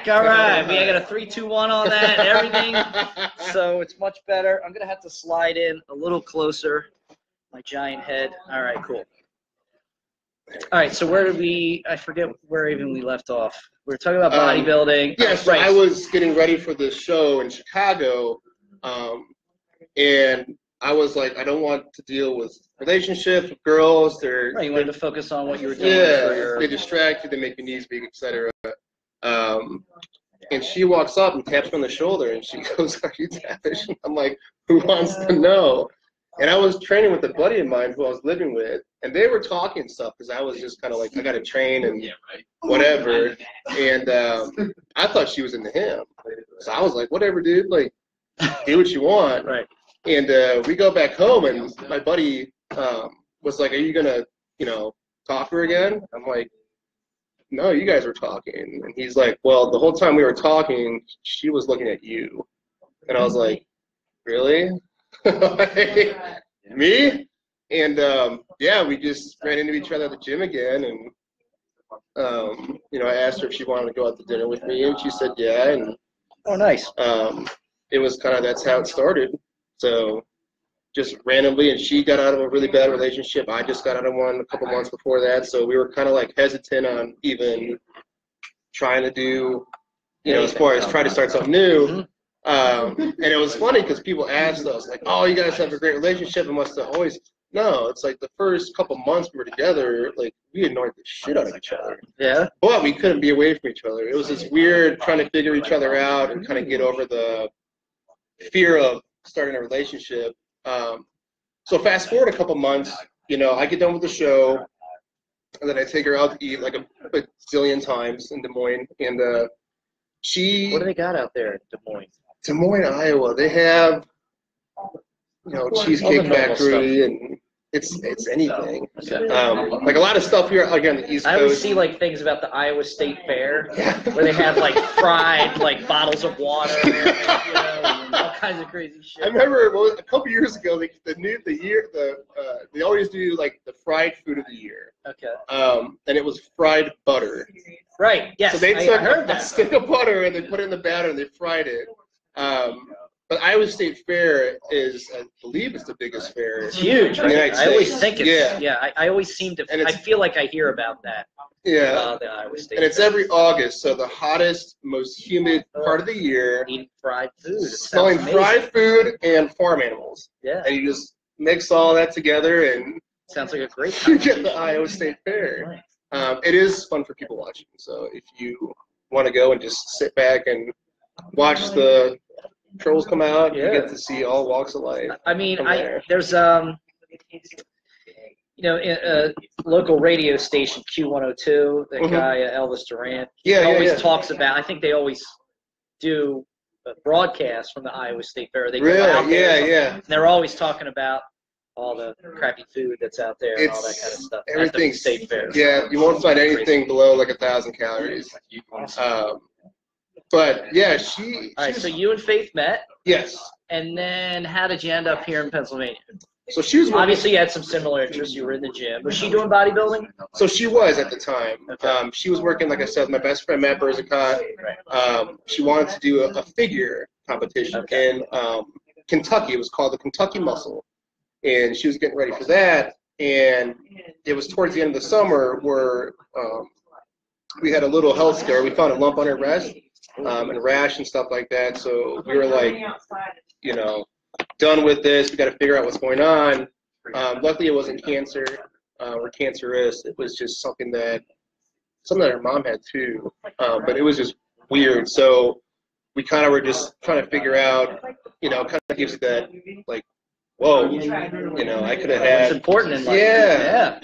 All right, we got a 3, 2, 1 on that and everything, so it's much better. I'm gonna have to slide in a little closer, my giant head. All right, cool. All right, so where did we? I forget where even we left off. We were talking about bodybuilding. Yeah, so right. I was getting ready for this show in Chicago, and I was like, I don't want to deal with relationships with girls. Right, you wanted to focus on what you were doing. Yeah, they distract you, they make your knees big, etc. And she walks up and taps me on the shoulder, and she goes, "Are you Tavish?" I'm like, "Who wants to know?" And I was training with a buddy of mine who I was living with, and they were talking stuff because I was just kind of like, I got to train and whatever. And I thought she was into him, so I was like, "Whatever, dude. Like, do what you want." Right. And we go back home, and my buddy was like, "Are you gonna, talk to her again?" I'm like, "No, you guys were talking." And he's like, "Well, the whole time we were talking, she was looking at you." And I was like, "Really?" Like, me? And yeah, we just ran into each other at the gym again, and I asked her if she wanted to go out to dinner with me, and she said yeah. And oh, nice. It was kind of, that's how it started. So just randomly, and she got out of a really bad relationship. I just got out of one a couple months before that, so we were kind of like hesitant on even trying to do, as far as trying to start something new. And it was funny because people asked us like, "Oh, you guys have a great relationship. It must have always." No, it's like the first couple months we were together, like we annoyed the shit out of each other. Yeah. But we couldn't be away from each other. It was this weird trying to figure each other out and kind of get over the fear of starting a relationship. So fast forward a couple months, I get done with the show, and then I take her out to eat like a zillion times in Des Moines, and What do they got out there in Des Moines? Des Moines, Iowa. They have, Cheesecake Factory, and it's anything. Okay. Like a lot of stuff here, like on the East Coast. I always see like things about the Iowa State Fair where they have like fried like bottles of water, and all kinds of crazy shit. I remember a couple years ago, they always do like the fried food of the year. Okay. And it was fried butter. Right. Yes. So they took heard a that. stick of butter and they put it in the batter and they fried it. But Iowa State Fair is, I believe, it's the biggest fair. It's huge. In the United I always States. think it's I always seem to. I feel like I hear about that. Yeah. The Iowa State. And it's Fair. every August, so the hottest, most humid part of the year. Eating fried food. Smelling fried food and farm animals. Yeah. And you just mix all that together and sounds like a great time. You get the Iowa State Fair. Right. It is fun for people watching. So if you want to go and just sit back and watch the trolls come out, you get to see all walks of life. I mean, there's a local radio station, Q102, the guy Elvis Duran. He always talks about. I think they always do a broadcast from the Iowa State Fair. They go out there. And they're always talking about all the crappy food that's out there and all that kind of stuff. Everything. State Fair. Yeah, you won't find anything below like 1,000 calories. But yeah, All right, so you and Faith met. Yes. And then how did you end up here in Pennsylvania? So she was obviously you had some similar interests. You were in the gym. Was she doing bodybuilding? So she was at the time. Okay. She was working, like I said, my best friend Matt Berzicott. She wanted to do a figure competition in Kentucky. It was called the Kentucky Muscle, and she was getting ready for that. And it was towards the end of the summer where we had a little health scare. We found a lump on her breast. And rash and stuff like that. So we were like, done with this. We got to figure out what's going on. Luckily, it wasn't cancer or cancerous. It was just something that her mom had too. But it was just weird. So we kind of were just trying to figure out, kind of gives you that, like, whoa, I could have had. It's important in life. Yeah.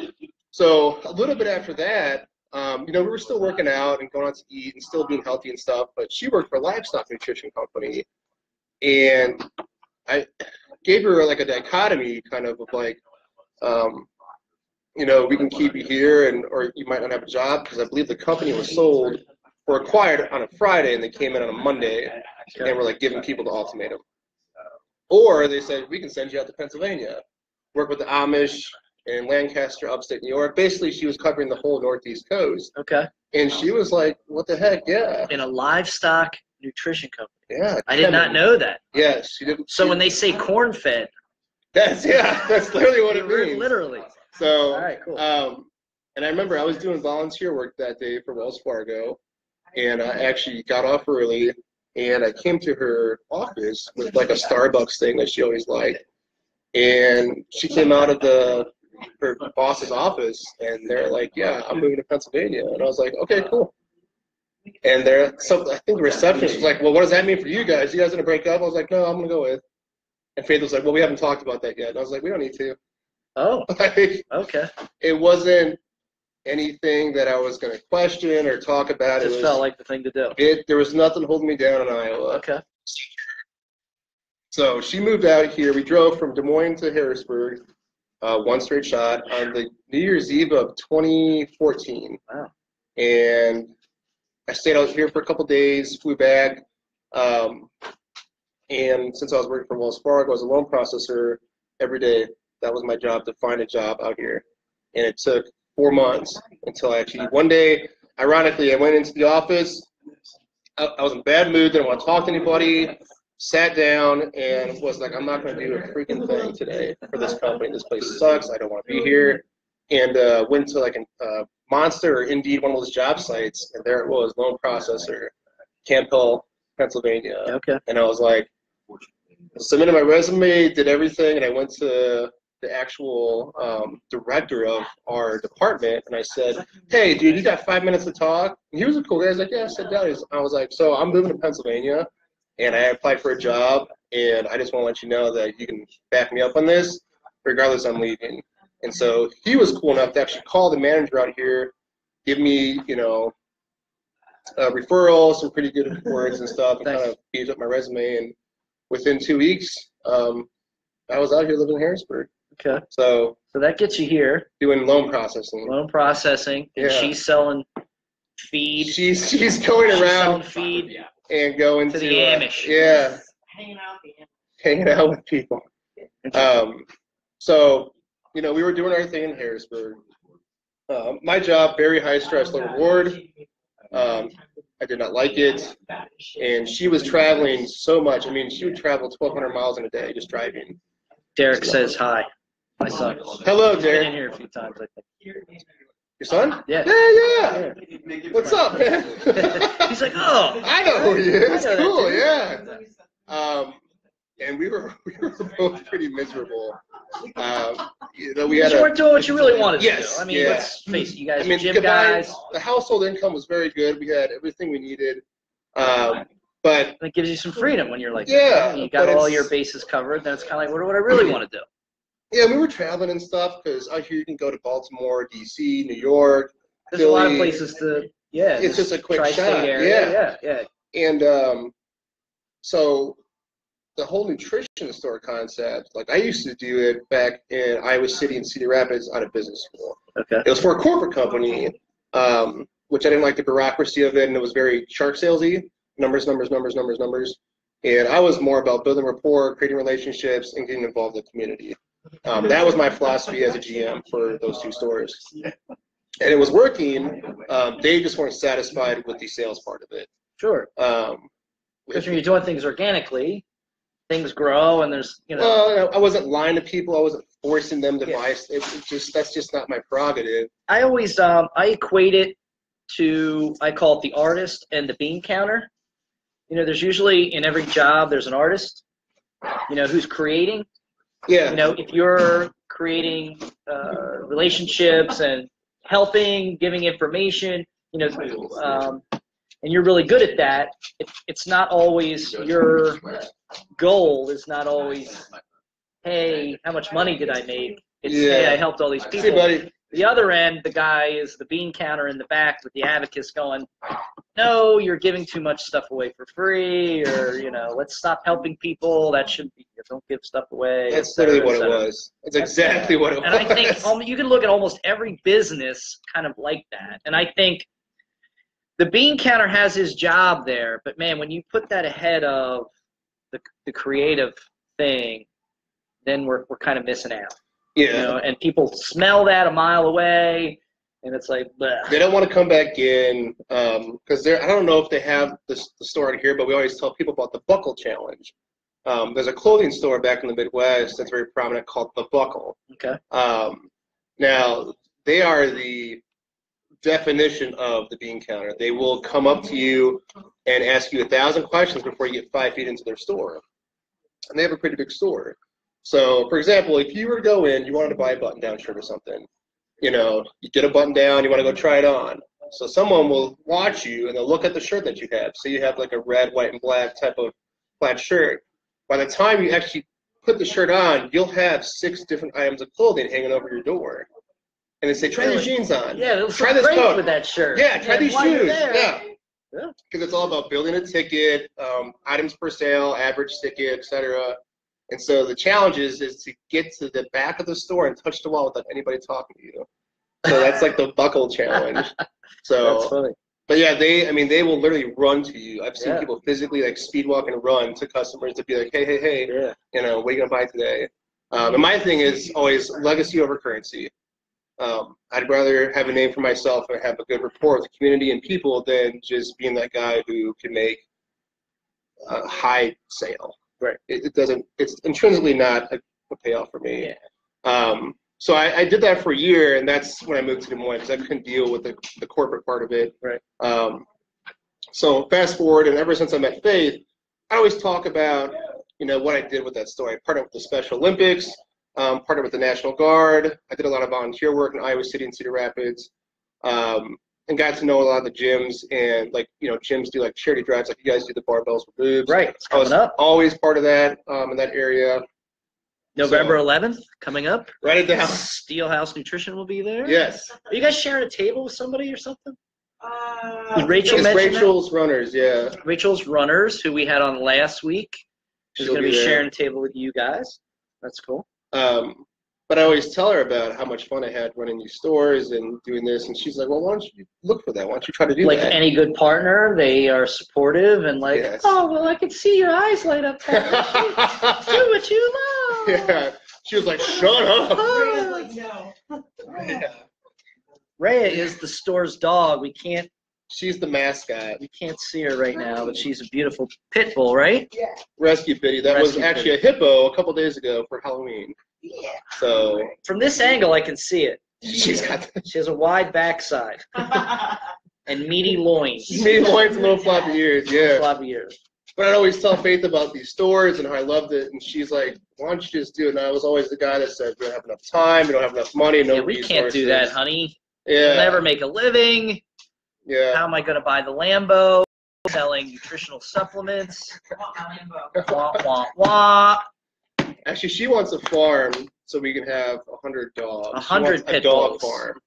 So a little bit after that, we were still working out and going out to eat and still being healthy and stuff, but she worked for a livestock nutrition company, and I gave her like a dichotomy kind of like, we can keep you here or you might not have a job, because I believe the company was sold or acquired on a Friday and they came in on a Monday and were like giving people the ultimatum. Or they said, we can send you out to Pennsylvania, work with the Amish, in Lancaster, upstate New York. Basically, she was covering the whole Northeast coast. Okay. And she was like, what the heck? Yeah. In a livestock nutrition company. Yeah. I did not know that. Yes. She didn't. So when they say corn-fed. That's literally what it means. Literally. So, all right, cool. And I remember I was doing volunteer work that day for Wells Fargo, and I actually got off early, and I came to her office with like a Starbucks thing that she always liked. And she came out of her boss's office, and they're like, yeah, I'm moving to Pennsylvania. And I was like, okay, cool. And I think the receptionist was like, well, what does that mean for you guys? You guys gonna break up? I was like, no, I'm gonna go with. And Faith was like, well, we haven't talked about that yet. And I was like, we don't need to. Oh, like, okay. It wasn't anything that I was going to question or talk about. It just felt like the thing to do. There was nothing holding me down in Iowa. Okay. So she moved out here. We drove from Des Moines to Harrisburg, one straight shot, on the New Year's Eve of 2014. Wow. And I stayed out here for a couple days, flew back. And since I was working for Wells Fargo, I was a loan processor every day. That was my job, to find a job out here. And it took 4 months until one day, ironically, I went into the office. I was in a bad mood, didn't want to talk to anybody, sat down, and was like, I'm not going to do a freaking thing today for this company. This place sucks. I don't want to be here. And went to like a Monster or Indeed, one of those job sites, and there it was, loan processor, Camp Hill, Pennsylvania. Okay. And I was like, submitted my resume, did everything, and I went to the actual director of our department, and I said, hey, dude, you got 5 minutes to talk? And he was a cool guy. I was like, yeah, sit down. I was like, so I'm moving to Pennsylvania, and I applied for a job, and I just want to let you know that you can back me up on this, regardless I'm leaving. And so he was cool enough to actually call the manager out here, give me, referrals, some pretty good words and stuff, and kind of beefed up my resume. And within 2 weeks, I was out here living in Harrisburg. Okay. So that gets you here. Doing loan processing. And she's selling feed. She's going around selling feed and going to the Amish. Hanging out with people. So, we were doing our thing in Harrisburg. My job, very high stress, low reward. I did not like it. And she was traveling so much. I mean, she would travel 1,200 miles in a day just driving. Derek says hi. My son. Hello, Derek. Been in here a few times, I think. Your son? Yeah. Yeah. What's up, man? He's like, oh. I know who he is. Cool, yeah. And we were both pretty miserable. We had you weren't doing what you really wanted to do. I mean, let's face it, you guys are gym guys. The household income was very good. We had everything we needed. But it gives you some freedom when you're like, you got all your bases covered. Then it's kind of like, what do I really want to do? Yeah, we were traveling and stuff because out here you can go to Baltimore, D.C., New York. There's Philly. A lot of places to, it's just a quick shot. Yeah. And so the whole nutrition store concept, like I used to do it back in Iowa City and Cedar Rapids out of business school. Okay. It was for a corporate company, which I didn't like the bureaucracy of it, and it was very shark salesy. Numbers. And I was more about building rapport, creating relationships, and getting involved in the community. That was my philosophy as a GM for those two stores. And it was working. They just weren't satisfied with the sales part of it. Sure. Because when you're doing things organically, things grow, and there's, Well, I wasn't lying to people. I wasn't forcing them to buy. That's just not my prerogative. I always I equate it to, I call it the artist and the bean counter. There's usually in every job there's an artist, who's creating. Yeah. If you're creating relationships and helping, giving information, and you're really good at that, it's not always your goal is not always, hey, how much money did I make? It's, hey, I helped all these people. Hey, buddy. The other end, the guy is the bean counter in the back with the abacus going, no, you're giving too much stuff away for free, or, let's stop helping people. That shouldn't be, don't give stuff away. That's literally what it was. That's exactly what it was. And I think you can look at almost every business kind of like that. And I think the bean counter has his job there, but man, when you put that ahead of the creative thing, then we're kind of missing out. Yeah. You know, and people smell that a mile away, and it's like, bleh. They don't want to come back in because I don't know if they have the store out here, but we always tell people about the Buckle Challenge. There's a clothing store back in the Midwest that's very prominent called The Buckle. Okay. Now, they are the definition of the bean counter. They will come up to you and ask you 1,000 questions before you get 5 feet into their store. And they have a pretty big store. So, for example, if you were to go in, you wanted to buy a button-down shirt or something, you know, you get a button down, you want to go try it on. So someone will watch you, and they'll look at the shirt that you have. So you have like a red, white, and black type of plaid shirt. By the time you actually put the shirt on, you'll have 6 different items of clothing hanging over your door. And they say, try these jeans on. Yeah, it'll try this great coat with that shirt. Yeah, try these shoes. Yeah. Yeah. Because it's all about building a ticket, items per sale, average ticket, etc. And so the challenge is to get to the back of the store and touch the wall without anybody talking to you. So that's like the Buckle Challenge. So, that's funny. But yeah, they will literally run to you. I've seen people physically like speed walk and run to customers to be like, hey, you know, what are you gonna buy today? And my thing is always legacy over currency. I'd rather have a name for myself and have a good rapport with the community and people than just being that guy who can make a high sale. Right. It's intrinsically not a payoff for me. Yeah. So I did that for a year, and that's when I moved to Des Moines because I couldn't deal with the corporate part of it. Right. So fast forward, and ever since I met Faith, I always talk about, you know, what I did with that story. I partnered with the Special Olympics, partnered with the National Guard. I did a lot of volunteer work in Iowa City and Cedar Rapids, and got to know a lot of the gyms. And like, you know, gyms do like charity drives, like you guys do the barbells for boobs. Right. It's coming up. Always part of that in that area. November 11th, coming up. Write it down. Steele House Nutrition will be there. Yes. Are you guys sharing a table with somebody or something? Rachel's Runners, yeah. Rachel's Runners, who we had on last week, is going to be sharing a table with you guys. That's cool. But I always tell her about how much fun I had running these stores and doing this, and she's like, well, why don't you look for that? Why don't you try to do that? Like any good partner, they are supportive and like, oh, well, I can see your eyes light up. Do what you love. Yeah. She was like, shut up. Rhea's like, no. Yeah. Rhea is the store's dog. She's the mascot. We can't see her right now, but she's a beautiful pit bull, right? Yeah. Rescue Pity. That was actually a hippo a couple days ago for Halloween. Yeah. So from this angle, I can see it. She has a wide backside and meaty loins. Meaty loins and little floppy ears, yeah. Floppy ears. But I'd always tell Faith about these stores and how I loved it, and she's like, why don't you just do it? And I was always the guy that said, we don't have enough time, we don't have enough money, no we resources. Can't do that, honey. Yeah. We'll never make a living. Yeah. How am I going to buy the Lambo? Selling nutritional supplements. Wah, wah, wah. Actually, she wants a farm so we can have 100 dogs. 100 pit dog bulls. Farm.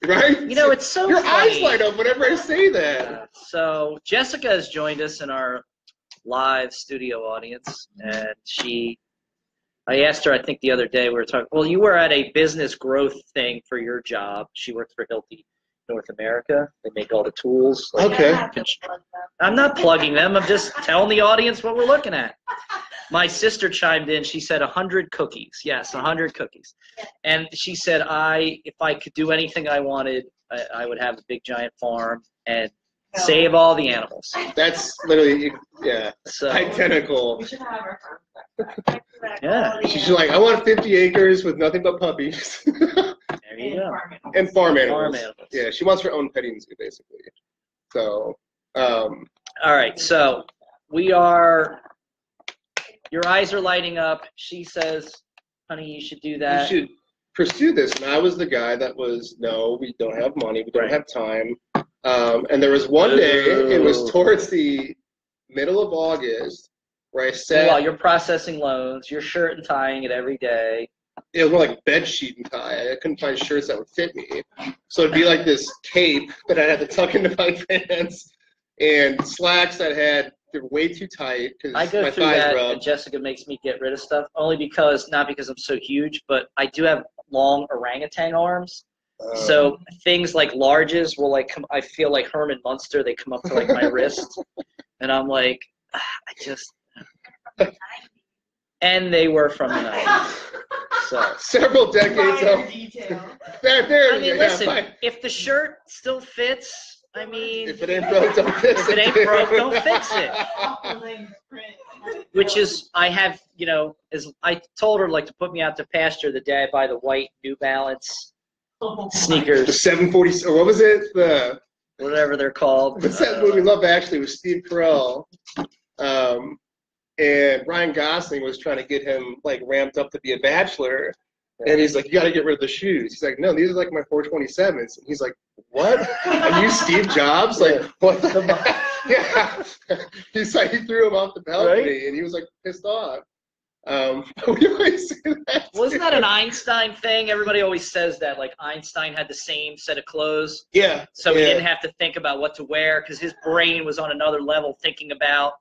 Right? You know, it's so Your funny. eyes light up whenever I say that. So Jessica has joined us in our live studio audience, and I asked her, I think the other day, we were talking, well, you were at a business growth thing for your job. She worked for Hilti North America. They make all the tools. Okay. I'm not plugging them. I'm just telling the audience what we're looking at. My sister chimed in. She said 100 cookies. Yes, 100 cookies. And she said, if I could do anything I wanted, I would have a big giant farm and save all the animals. That's literally, so, identical. We should have our farm. Yeah. She's like, I want 50 acres with nothing but puppies. There you go. And farm animals. Farm animals. Yeah, she wants her own petting zoo, basically. So, all right, so your eyes are lighting up. She says, honey, you should do that. You should pursue this. And I was the guy that was, no, we don't have money. We don't have time. And there was one day, it was towards the middle of August, where I said, while you're processing loans, you're shirt and tying it every day. It was more like bed sheet and tie. I couldn't find shirts that would fit me. So it'd be like this cape that I had to tuck into my pants and slacks that they're way too tight because my thighs rub. I go through that, and Jessica makes me get rid of stuff, only because, not because I'm so huge, but I do have long orangutan arms. So things like larges will like come, I feel like Herman Munster, they come up to like my wrist. And I'm like, I just, Yeah, she's like, I want 50 acres with nothing but puppies. Right? There you go. And farm animals. Yeah, you know, and farm animals. And farm animals. Yeah, And they were from the 90s. So several decades of there. I mean, listen, if the shirt still fits, I mean, if it ain't broke, don't fix it. If it ain't broke, don't fix it. Which is, I have, you know, as I told her like to put me out to pasture the day I buy the white New Balance sneakers. The 740, or what was it? The whatever they're called. What's that movie Love Actually with Steve Carell? And Ryan Gosling was trying to get him like ramped up to be a bachelor. And he's like, you got to get rid of the shoes. He's like, no, these are like my 427s. And he's like, what? Are you Steve Jobs? Like, what the heck? Yeah. He's like, he threw him off the balcony, right? And he was like pissed off. We always say that Wasn't that an Einstein thing? Everybody always says that, like Einstein had the same set of clothes. Yeah. So he didn't have to think about what to wear because his brain was on another level thinking about,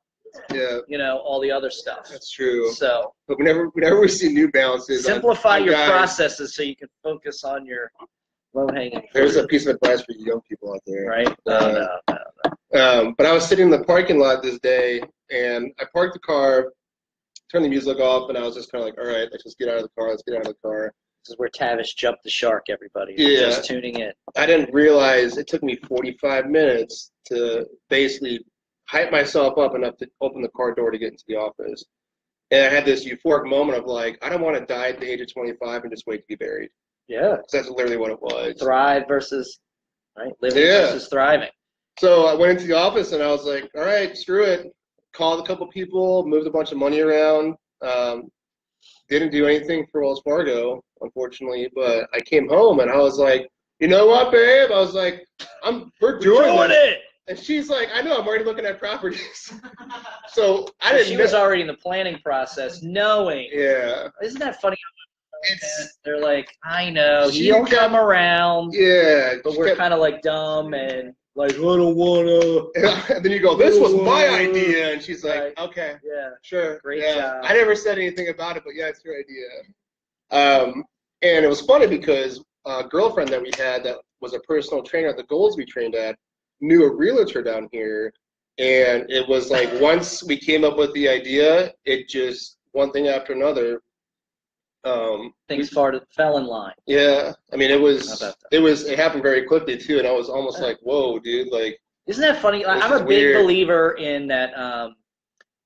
you know, all the other stuff. That's true. So, but whenever we see New Balances, simplify your processes so you can focus on your low-hanging fruit. There's a piece of advice for you young people out there. Right? No. But I was sitting in the parking lot this day, and I parked the car, turned the music off, and I was just kind of like, all right, let's just get out of the car. Let's get out of the car. This is where Tavish jumped the shark, everybody. Yeah. Just tuning in. I didn't realize it took me 45 minutes to basically hype myself up enough to open the car door to get into the office. And I had this euphoric moment of like, I don't want to die at the age of 25 and just wait to be buried. Yeah. That's literally what it was. Thrive versus, right? Living versus thriving. So I went into the office and I was like, all right, screw it. Called a couple people, moved a bunch of money around. Didn't do anything for Wells Fargo, unfortunately. But I came home and I was like, you know what, babe? I was like, we're doing it. And she's like, I know, I'm already looking at properties. So I didn't. She was already in the planning process, knowing. Yeah. Isn't that funny? They're like, I know, he'll come around. Yeah. But we're kind of like dumb and like, I don't want to. And then you go, this was my idea. And she's like, okay. Yeah. Sure. Great job. I never said anything about it, but yeah, it's your idea. And it was funny because a girlfriend that we had that was a personal trainer at the Golds we trained at knew a realtor down here, and it was like once we came up with the idea, it just one thing after another. Things fell in line. Yeah, I mean it happened very quickly too, and I was almost like, whoa, dude, like. Isn't that funny? I'm a big believer in that.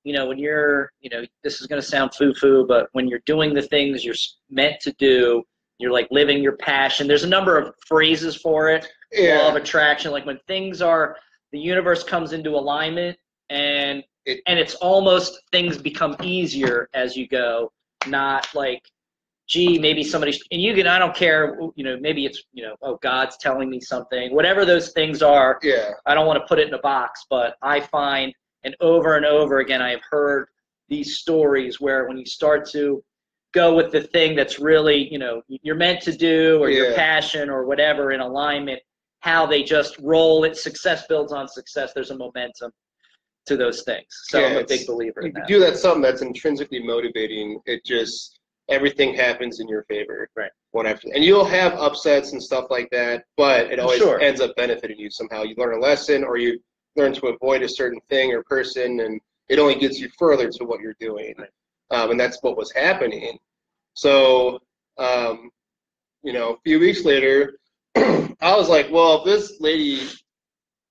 You know, when you're, you know, this is going to sound foo-foo, but when you're doing the things you're meant to do, you're like living your passion. There's a number of phrases for it. Law of attraction, like when things are, the universe comes into alignment, and it's almost things become easier as you go. Not like, gee, maybe somebody, and you can, I don't care, you know, maybe it's, you know, oh, God's telling me something. Whatever those things are. Yeah. I don't want to put it in a box, but I find, and over again, I have heard these stories where when you start to go with the thing that's really, you know, you're meant to do, or your passion or whatever in alignment, how they just roll it. Success builds on success. There's a momentum to those things. So I'm a big believer in that. You do that something that's intrinsically motivating. It just, everything happens in your favor. Right. One after, and you'll have upsets and stuff like that, but it always ends up benefiting you somehow. You learn a lesson, or you learn to avoid a certain thing or person, and it only gets you further to what you're doing. Right. And that's what was happening. So, you know, a few weeks later, I was like, well, if this lady,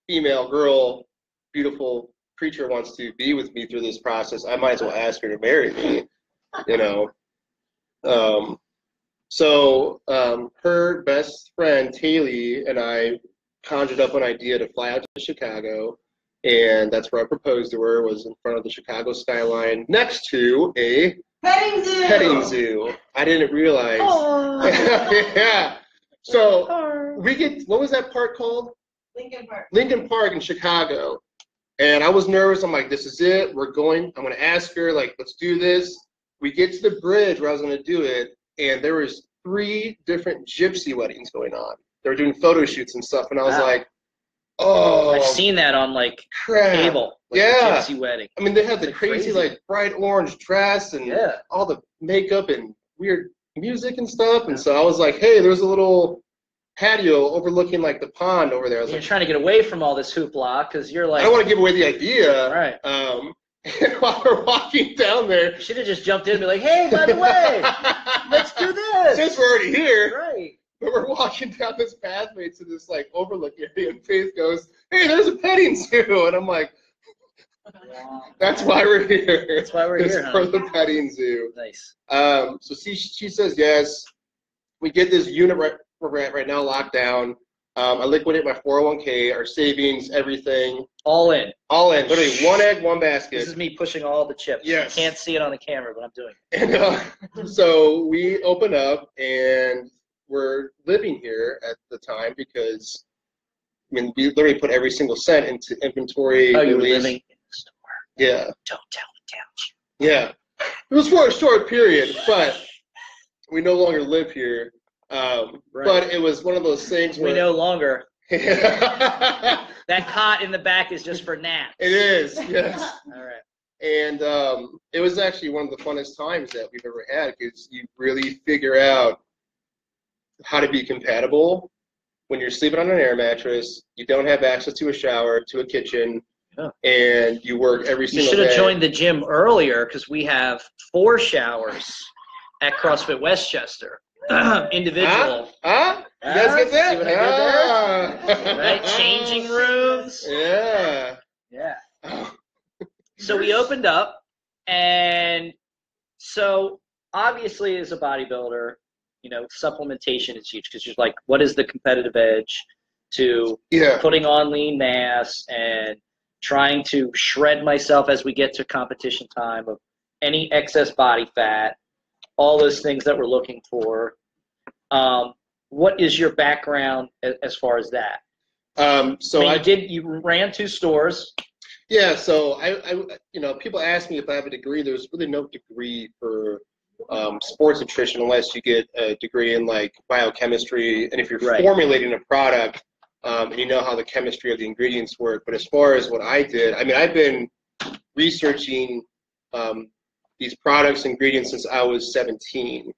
female, girl, beautiful creature wants to be with me through this process, I might as well ask her to marry me, you know. So her best friend, Taylor, and I conjured up an idea to fly out to Chicago, and that's where I proposed to her, was in front of the Chicago skyline next to a petting zoo. I didn't realize. Yeah. So we get, what was that park called? Lincoln Park in Chicago. And I was nervous. I'm like, this is it. We're going. I'm going to ask her, like, let's do this. We get to the bridge where I was going to do it, and there was 3 different gypsy weddings going on. They were doing photo shoots and stuff, and I was like, oh. I've seen that on, like, cable. Like gypsy wedding. I mean, they had the crazy, like, bright orange dress and all the makeup and weird music and stuff. And so I was like, hey, there's a little patio overlooking, like, the pond over there. I was You're trying to get away from all this hoopla because you're like, I don't want to give away the idea. Right. And while we're walking down there, should have just jumped in and be like, hey, by the way, let's do this. Since we're already here. Right. But we're walking down this pathway to this like overlook area, and Faith goes, hey, there's a petting zoo. And I'm like, that's why we're here. That's why we're here, for the petting zoo. Nice. So she says yes. We get this unit right now locked down. I liquidate my 401k, our savings, everything. All in. All in. Literally one egg, one basket. This is me pushing all the chips. Yes. You can't see it on the camera, but I'm doing it. And so we open up, and we're living here at the time because, I mean, we literally put every single cent into inventory. Oh, you were living in the store. Yeah. Don't tell the couch. Yeah. It was for a short period, but we no longer live here. Right. But it was one of those things where... We no longer. That cot in the back is just for naps. It is, yes. All right. And it was actually one of the funnest times that we've ever had because you really figure out how to be compatible when you're sleeping on an air mattress, you don't have access to a shower, to a kitchen, and you work every single day. You should have joined the gym earlier because we have 4 showers at CrossFit Westchester. Individual. You guys get that? See what I did there? Right? Changing rooms. Yeah. Yeah. So we opened up, and so obviously as a bodybuilder, you know, supplementation is huge because you're like, what is the competitive edge to putting on lean mass and trying to shred myself as we get to competition time of any excess body fat, all those things that we're looking for. What is your background as far as that? So I mean, you ran 2 stores. Yeah, so I you know, people ask me if I have a degree. There's really no degree for sports nutrition unless you get a degree in like biochemistry, and if you're formulating a product and you know how the chemistry of the ingredients work. But as far as what I did, I mean, I've been researching these products, ingredients since I was 17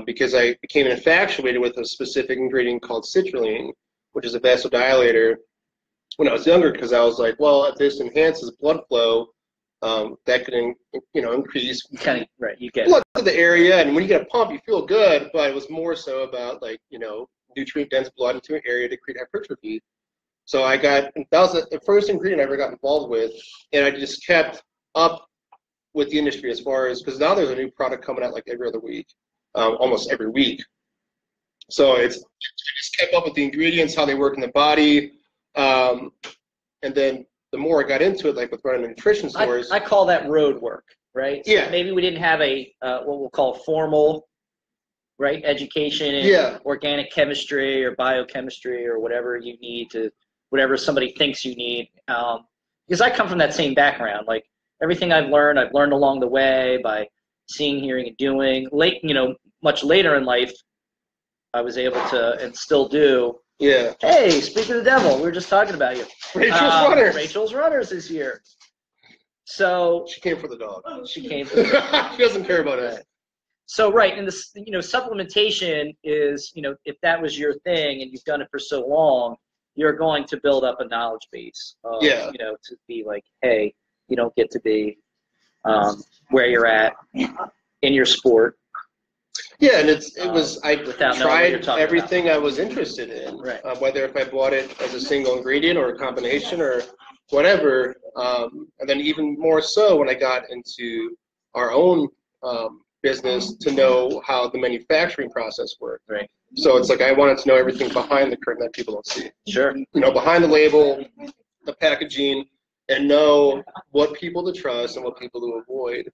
because I became infatuated with a specific ingredient called citrulline, which is a vasodilator, when I was younger, because I was like, well, if this enhances blood flow, that could increase you get blood to the area, and when you get a pump, you feel good. But it was more so about like nutrient dense blood into an area to create hypertrophy. So that was the first ingredient I ever got involved with, and I just kept up with the industry as far as, because now there's a new product coming out like every other week, almost every week. So I just kept up with the ingredients, how they work in the body, and then the more I got into it, like with running nutrition stores. I call that road work, right? So yeah. Maybe we didn't have a what we'll call formal, right, education in organic chemistry or biochemistry or whatever you need to, whatever somebody thinks you need. Because I come from that same background. Like everything I've learned along the way by seeing, hearing, and doing. Much later in life, I was able to, and still do. Yeah. Hey, speak of the devil, we were just talking about you. Rachel's Runners. Rachel's Runners is here. So she came for the dog. She came for the dog. She doesn't care about us. So and this, supplementation is, if that was your thing and you've done it for so long, you're going to build up a knowledge base. To be like, hey, you don't get to be where you're at in your sport. Yeah, and I tried everything I was interested in, right. Whether if I bought it as a single ingredient or a combination or whatever, and then even more so when I got into our own business to know how the manufacturing process worked. Right. So it's like I wanted to know everything behind the curtain that people don't see. Sure. Behind the label, the packaging, and know what people to trust and what people to avoid.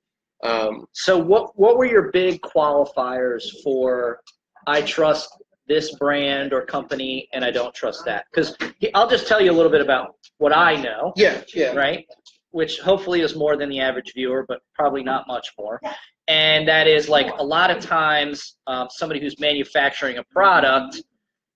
So what were your big qualifiers for I trust this brand or company and I don't trust that? Because I'll just tell you a little bit about what I know. Yeah. Right? Which hopefully is more than the average viewer, but probably not much more. And that is like a lot of times somebody who's manufacturing a product,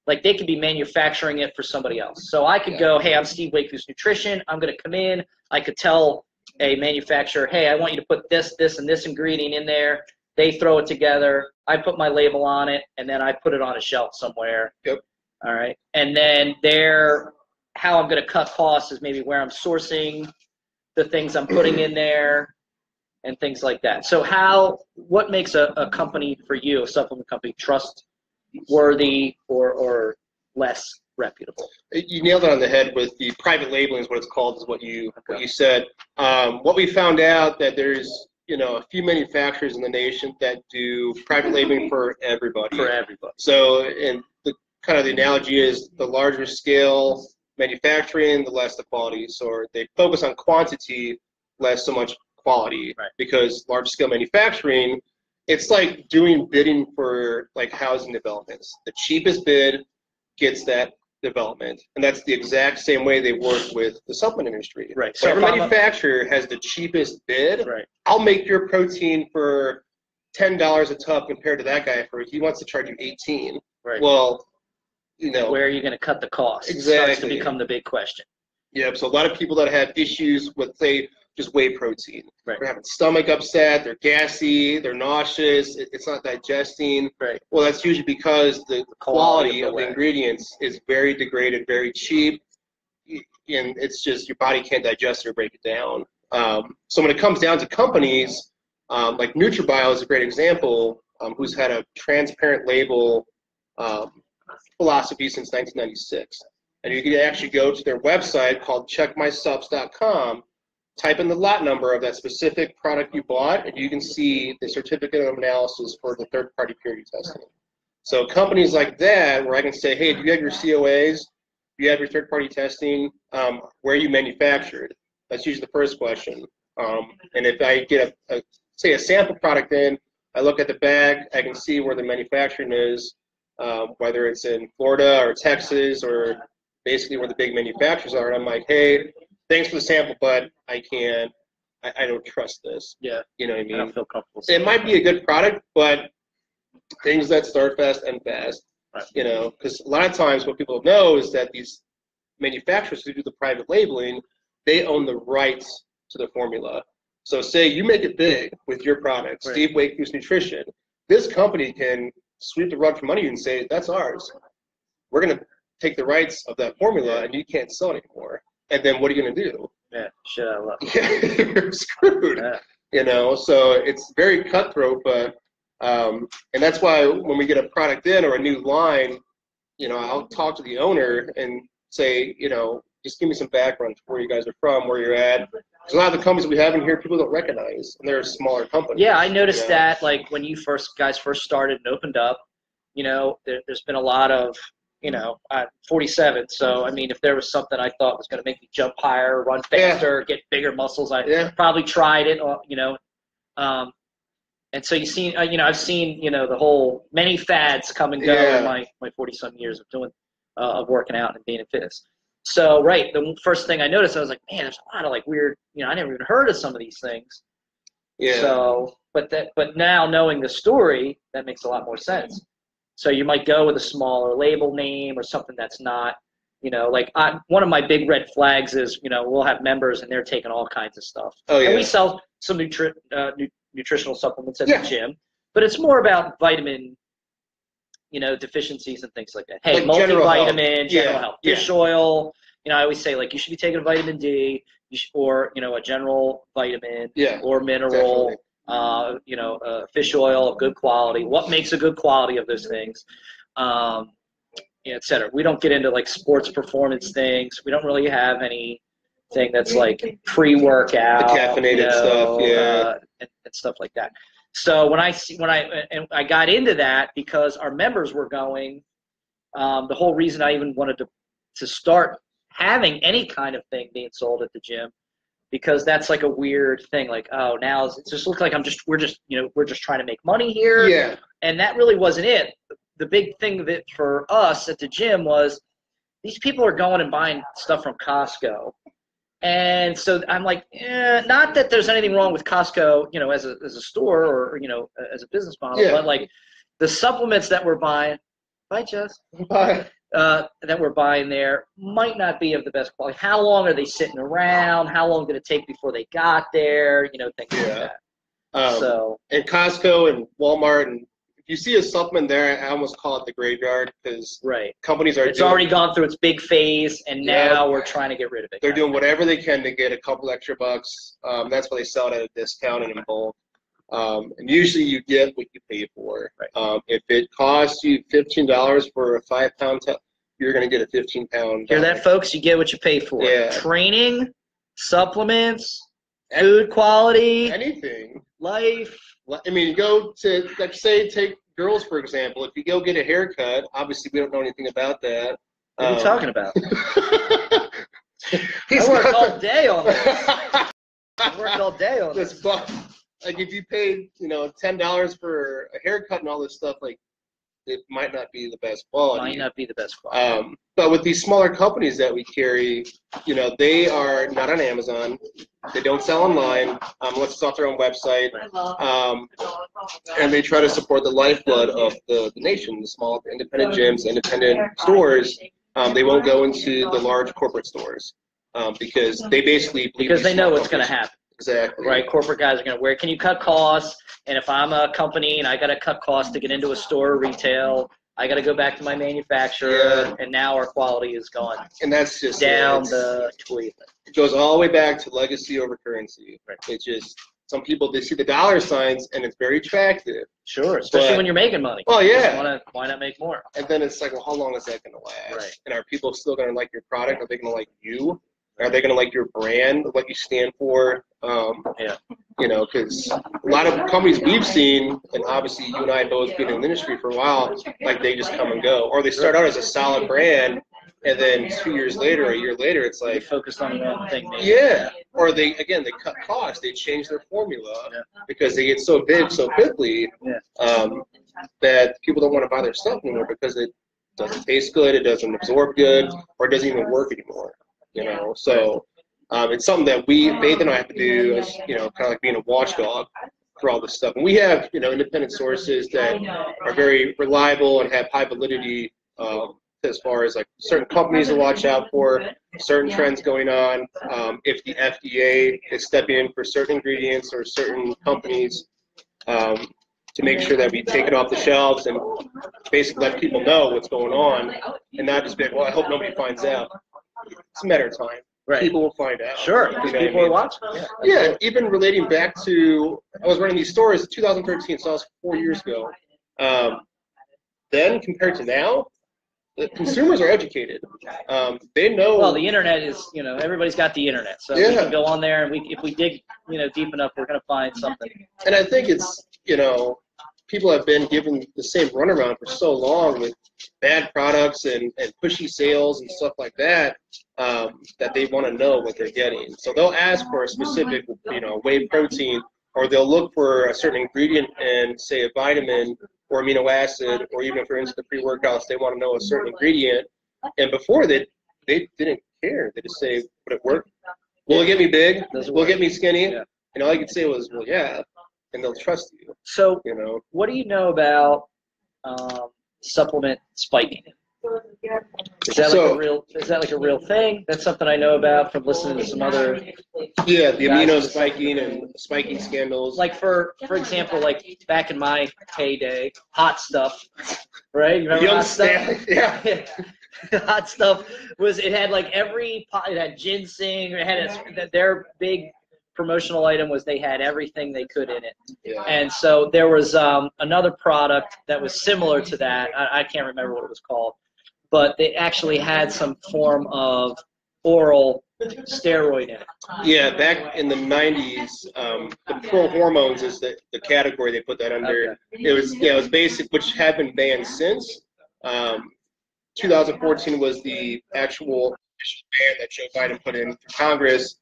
like they could be manufacturing it for somebody else. So I could go, hey, I'm Steve Wakefield Nutrition. I'm going to come in. I could tell a manufacturer, hey, I want you to put this, and this ingredient in there. They throw it together. I put my label on it, and then I put it on a shelf somewhere. Yep. All right. And then how I'm going to cut costs is maybe where I'm sourcing the things I'm putting in there and things like that. So what makes a company for you, a supplement company, trustworthy or less reputable? You nailed it on the head with the private labeling is what it's called, is what you said. What we found out that there's a few manufacturers in the nation that do private labeling for everybody. For everybody. So, and the analogy is the larger scale manufacturing, the less the quality. So they focus on quantity, less so much quality. Right. Because large scale manufacturing, it's like doing bidding for like housing developments. The cheapest bid gets that development, and that's the exact same way they work with the supplement industry. Right. So every manufacturer has the cheapest bid. Right. I'll make your protein for $10 a tub compared to that guy he wants to charge you $18. Right. Well, where are you going to cut the cost? Exactly. Starts to become the big question. Yep. So a lot of people that have issues with, say, just whey protein. Right. They're having stomach upset, they're gassy, they're nauseous, it's not digesting. Right. Well, that's usually because the quality of the ingredients is very degraded, very cheap, and it's just your body can't digest it or break it down. So when it comes down to companies, like NutriBio is a great example, who's had a transparent label philosophy since 1996. And you can actually go to their website called checkmysubs.com, type in the lot number of that specific product you bought, and you can see the certificate of analysis for the third-party purity testing. So companies like that, where I can say, hey, do you have your COAs? Do you have your third-party testing? Where are you manufactured? That's usually the first question. And if I get say a sample product in, I look at the bag, I can see where the manufacturing is, whether it's in Florida or Texas or basically where the big manufacturers are. And I'm like, hey, thanks for the sample, but I don't trust this. Yeah. You know what I mean? I don't feel comfortable. It might be a good product, but things that start fast end fast. Right. Because a lot of times what people know is that these manufacturers who do the private labeling, they own the rights to the formula. So say you make it big with your product, right. Steve Weight Loss Nutrition. This company can sweep the rug from under you and say, that's ours. We're going to take the rights of that formula and you can't sell it anymore. And then what are you going to do? Yeah, shit, I love it. Yeah, you're screwed. Yeah. So it's very cutthroat, but and that's why when we get a product in or a new line, I'll talk to the owner and say, just give me some background where you guys are from, where you're at. Because a lot of the companies we have in here, people don't recognize, and they're smaller companies. Yeah, I noticed that, like, when you guys first started and opened up, there's been a lot of, I'm 47, so, I mean, if there was something I thought was going to make me jump higher, run faster, get bigger muscles, I probably tried it, and so I've seen, the whole, many fads come and go in my 40-some years of doing, of working out and being in fitness. So, right, the first thing I noticed, I was like, man, there's a lot of, like, weird, I never even heard of some of these things. Yeah. So, but now knowing the story, that makes a lot more sense. So you might go with a smaller label name or something that's not, one of my big red flags is, we'll have members and they're taking all kinds of stuff. Oh, yeah. And we sell some nutritional supplements at the gym, but it's more about vitamin, deficiencies and things like that. Hey, like multivitamin, general health, fish oil. I always say, like, you should be taking a vitamin D, or a general vitamin or mineral. Definitely. Fish oil of good quality. What makes a good quality of those things, et cetera. We don't get into like sports performance things. We don't really have anything that's like pre-workout, the caffeinated stuff, and stuff like that. So when I got into that because our members were going, the whole reason I even wanted to start having any kind of thing being sold at the gym, because that's like a weird thing. Like, oh, now it just looks like we're just trying to make money here. Yeah. And that really wasn't it. The big thing that for us at the gym was these people are going and buying stuff from Costco. And so I'm like, not that there's anything wrong with Costco, as a store or, as a business model, but like the supplements that we're buying, bye, Jess, that we're buying there might not be of the best quality. How long are they sitting around? How long did it take before they got there? Things like that. And Costco and Walmart and you see a supplement there, I almost call it the graveyard because companies are. It's already gone through its big phase, and now we're trying to get rid of it. They're doing whatever they can to get a couple extra bucks. That's why they sell it at a discount and in bulk. And usually you get what you pay for. If it costs you $15 for a 5-pound, you're going to get a 15-pound. Hear that, folks? You get what you pay for. Yeah. Training, supplements, food quality, anything, life. I mean, go to, like, say, take girls, for example. If you go get a haircut, obviously we don't know anything about that. What are you talking about? I worked all day on this. I worked all day on this. But, like, if you paid, $10 for a haircut and all this stuff, like, it might not be the best quality. Might not be the best quality. But with these smaller companies that we carry, they are not on Amazon. They don't sell online. Unless it's off their own website. And they try to support the lifeblood of the nation, the small independent gyms, independent stores. They won't go into the large corporate stores because they basically believe because they know what's going to happen. Exactly. Right, corporate guys are going to where can you cut costs? And if I'm a company and I got to cut costs to get into a store or retail, I got to go back to my manufacturer, and now our quality is gone. And that's just down the toilet. It goes all the way back to legacy over currency. Right. It's just some people, they see the dollar signs and it's very attractive. Sure, especially when you're making money. Well, yeah. Why not make more? And then it's like, well, how long is that going to last? Right. And are people still going to like your product? Are they going to like you? Are they going to like your brand, what you stand for? Because a lot of companies we've seen, and obviously you and I both been in the industry for a while, like they just come and go. Or they start out as a solid brand, and then 2 years later, a year later, it's like they focused on the wrong thing. Maybe. Yeah. Or they cut costs. They change their formula because they get so big so quickly that people don't want to buy their stuff anymore because it doesn't taste good, it doesn't absorb good, or it doesn't even work anymore. So it's something that Faith and I have to do as, kind of like being a watchdog for all this stuff. And we have, independent sources that are very reliable and have high validity as far as like certain companies to watch out for, certain trends going on. If the FDA is stepping in for certain ingredients or certain companies to make sure that we take it off the shelves and basically let people know what's going on and not just be like, well, I hope nobody finds out. It's a matter of time. Right. People will find out. Sure, because people are watching. Yeah, even relating back to, I was running these stores in 2013, so that was 4 years ago. Then compared to now, the consumers are educated. They know. Well, the internet is, everybody's got the internet, so we can go on there and if we dig, deep enough, we're going to find something. And I think it's, people have been given the same runaround for so long with bad products and pushy sales and stuff like that, that they want to know what they're getting. So they'll ask for a specific, whey protein, or they'll look for a certain ingredient in, say, a vitamin or amino acid, or even if they're into the pre-workouts, they want to know a certain ingredient. And before they didn't care. They just say, would it work? Will it get me big? Will it get me skinny? Yeah. And all I could say was, well, yeah. And they'll trust you. So, what do you know about supplement spiking? Is that like a real thing? That's something I know about from listening to some other. Yeah, the amino spiking and spiking scandals. Like for example, like back in my heyday, hot stuff, right? You remember hot stuff? Yeah. Hot stuff it had like it had ginseng. It had their big promotional item was they had everything they could in it. Yeah. And so there was another product that was similar to that. I can't remember what it was called, but they actually had some form of oral steroid in it. Yeah, back in the 90s, the pro hormones is the category they put that under. Okay. It was basic, which had been banned since. 2014 was the actual ban that Joe Biden put in through Congress.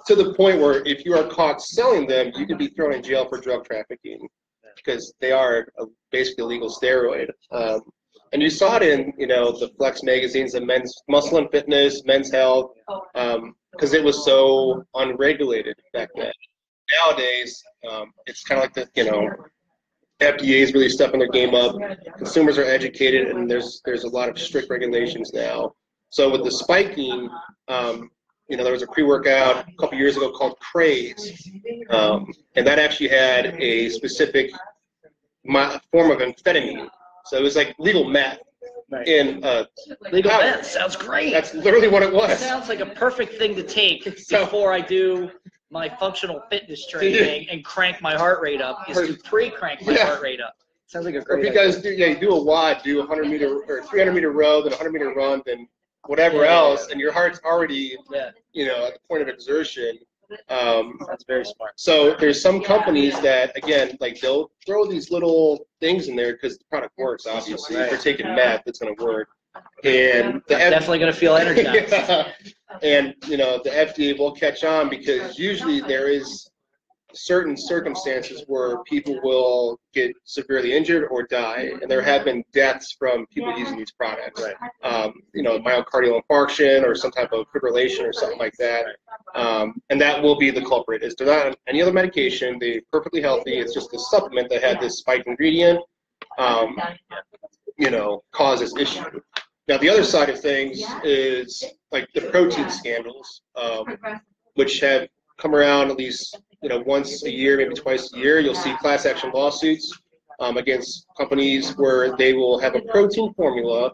To the point where if you are caught selling them, you could be thrown in jail for drug trafficking because they are basically a legal steroid. And you saw it in, the Flex magazines, the Men's Muscle and Fitness, Men's Health, because it was so unregulated back then. Nowadays, it's kind of like the, FDA is really stepping their game up. Consumers are educated, and there's a lot of strict regulations now. So with the spiking, there was a pre-workout a couple years ago called Craze, and that actually had a specific form of amphetamine. So it was like legal meth. Right. In legal meth sounds great. That's literally what it was. It sounds like a perfect thing to take before I do my functional fitness training and crank my heart rate up. Is to pre-crank my heart rate up. Sounds like a great. Or if you guys you do a WOD, do a 100-meter or 300-meter row, then a 100-meter run, then whatever else, and your heart's already at the point of exertion. That's very smart. So there's some companies that, again, like they'll throw these little things in there because the product works, obviously. If they're taking meth, it's going to work. And definitely going to feel energized. And, the FDA will catch on because usually there is certain circumstances where people will get severely injured or die, and there have been deaths from people using these products. Myocardial infarction or some type of fibrillation or something like that. And that will be the culprit. They're not on any other medication. They're perfectly healthy. It's just a supplement that had this spike ingredient, cause this issue. Now, the other side of things is like the protein scandals, which have come around at least once a year, maybe twice a year. You'll see class action lawsuits against companies where they will have a protein formula,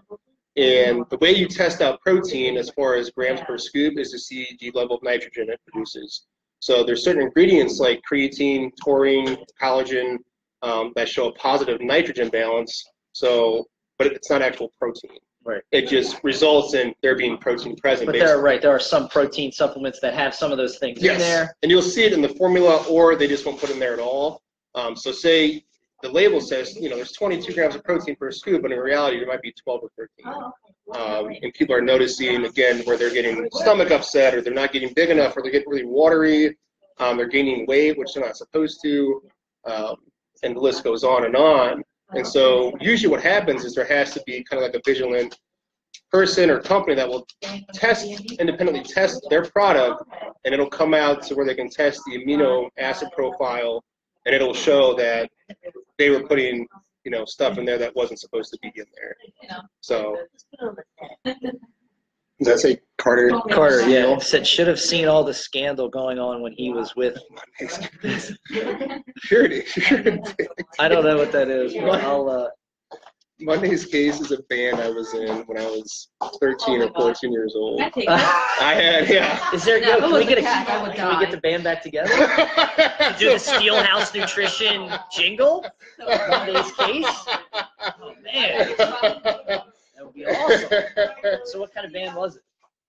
and the way you test out protein as far as grams per scoop is to see the level of nitrogen it produces. So there's certain ingredients like creatine, taurine, collagen that show a positive nitrogen balance. So, but it's not actual protein. Right. It just results in there being protein present. But there are some protein supplements that have some of those things in there. And you'll see it in the formula, or they just won't put in there at all. So say the label says, there's 22 grams of protein per scoop, but in reality there might be 12 or 13. And people are noticing, again, where they're getting stomach upset, or they're not getting big enough, or they're getting really watery, they're gaining weight, which they're not supposed to, and the list goes on and on. And so usually what happens is there has to be kind of like a vigilant person or company that will independently test their product, and it'll come out to where they can test the amino acid profile, and it'll show that they were putting, stuff in there that wasn't supposed to be in there. So does that say Carter? Carter, yeah. Said should have seen all the scandal going on when he was with. Sure it is. I don't know what that is, but I'll. Monday's Case is a band I was in when I was 13 or 14 years old. Is there? Can we get the band back together? Do the Steele House Nutrition jingle? Monday's Case. Oh man. That would be awesome. So what kind of band was it?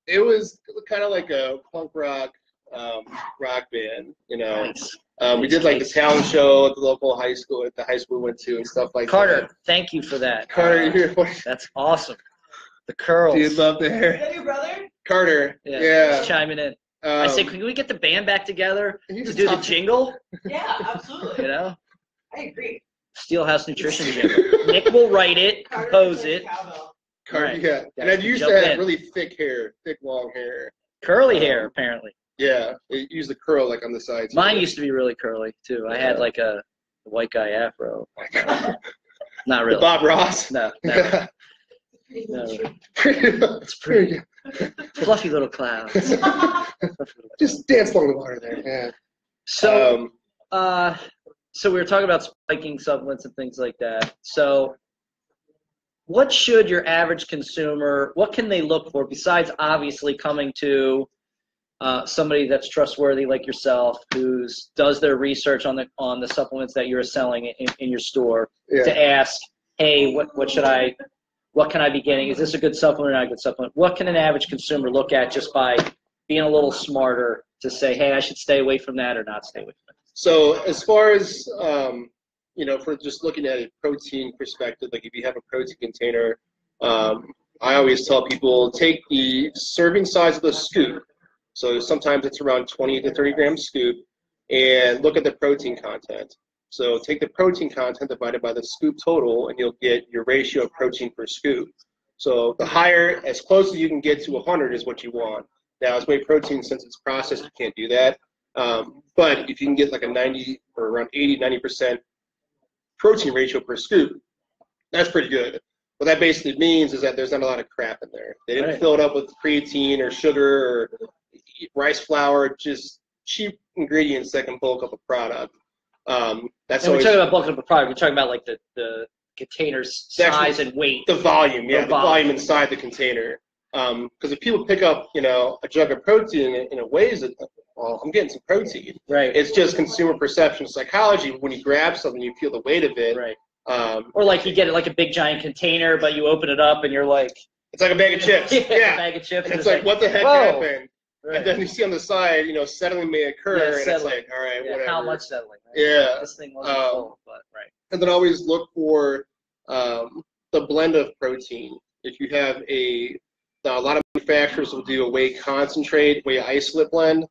It was kind of like a punk rock band, Nice. We did like the talent show at the local high school, at the high school we went to, and stuff like that. Carter, thank you for that. Carter, that's awesome. The curls. Do you love the hair? Is that your brother? Carter, yeah. He's chiming in. I say, can we get the band back together to do the jingle? Yeah, absolutely. I agree. Steele House Nutrition jingle. Nick will write it, compose it. Carter, yeah. And I've used to have really thick hair, long hair. Curly hair, apparently. Yeah, it used the curl like on the sides. Mine used to be really curly too. I had like a white guy afro. Not really. The Bob Ross? No, never. No. It's pretty. Fluffy little clouds. Just dance along the water there. Yeah. So, so we were talking about spiking supplements and things like that. So, what should your average consumer? What can they look for besides obviously coming to somebody that's trustworthy like yourself, who does their research on the supplements that you're selling in your store, to ask, hey, what can I be getting? Is this a good supplement or not a good supplement? What can an average consumer look at just by being a little smarter to say, hey, I should stay away from that or not stay away from it? So as far as, for just looking at a protein perspective, like if you have a protein container, I always tell people take the serving size of the scoop. So sometimes it's around 20 to 30 gram scoop, and look at the protein content. So take the protein content divided by the scoop total, and you'll get your ratio of protein per scoop. So the higher, as close as you can get to 100 is what you want. Now, as whey protein, since it's processed, you can't do that. But if you can get like a 90 or around 80, 90% protein ratio per scoop, that's pretty good. What that basically means is that there's not a lot of crap in there. They didn't fill it up with creatine or sugar or rice flour, just cheap ingredients that can bulk up a product. That's and we're talking about bulking up a product. We're talking about like the container's size and weight. The volume, the volume inside the container. Because if people pick up, a jug of protein and it weighs it, well, I'm getting some protein. Right. It's just consumer perception, psychology. When you grab something, you feel the weight of it. Right. Or like you get it like a big giant container, but you open it up and you're like, it's like a bag of chips. yeah. A bag of chips. And it's like, what the heck happened? Right. And then you see on the side, settling may occur, and it's like, all right, whatever. How much settling? Right? Yeah. This thing wasn't full, but right. And then always look for the blend of protein. If you have a lot of manufacturers will do a whey concentrate, whey isolate blend.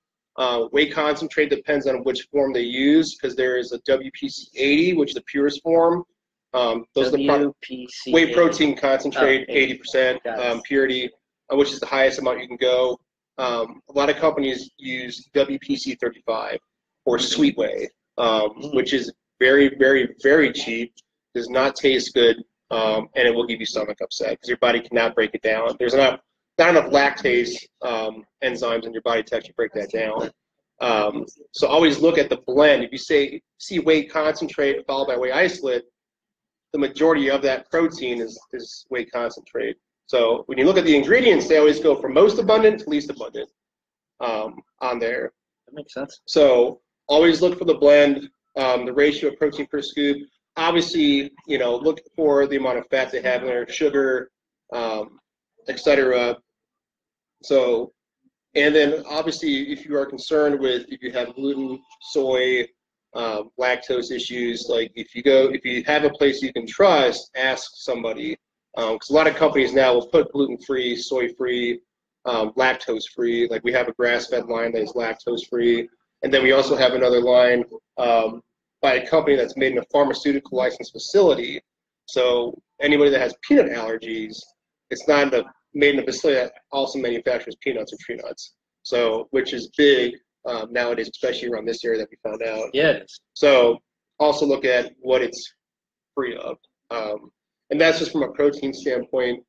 Whey concentrate depends on which form they use, because there is a WPC 80, which is the purest form. Those are the whey protein concentrate, 80% purity, which is the highest amount you can go. A lot of companies use WPC 35 or sweet whey, which is very, very, very cheap, does not taste good, and it will give you stomach upset because your body cannot break it down. There's not enough lactase enzymes in your body to actually break that down. So always look at the blend. If you see whey concentrate followed by whey isolate, the majority of that protein is whey concentrate. So when you look at the ingredients, they always go from most abundant to least abundant on there. That makes sense. So always look for the blend, the ratio of protein per scoop. Obviously, look for the amount of fat they have in there, sugar, etc. So, and then obviously, if you are concerned with if you have gluten, soy, lactose issues, like if you have a place you can trust, ask somebody. Because a lot of companies now will put gluten-free, soy-free, lactose-free. Like we have a grass-fed line that is lactose-free, and then we also have another line by a company that's made in a pharmaceutical licensed facility. So anybody that has peanut allergies, it's not made in a facility that also manufactures peanuts or tree nuts. So which is big nowadays, especially around this area that we found out. Yeah. So also look at what it's free of. And that's just from a protein standpoint.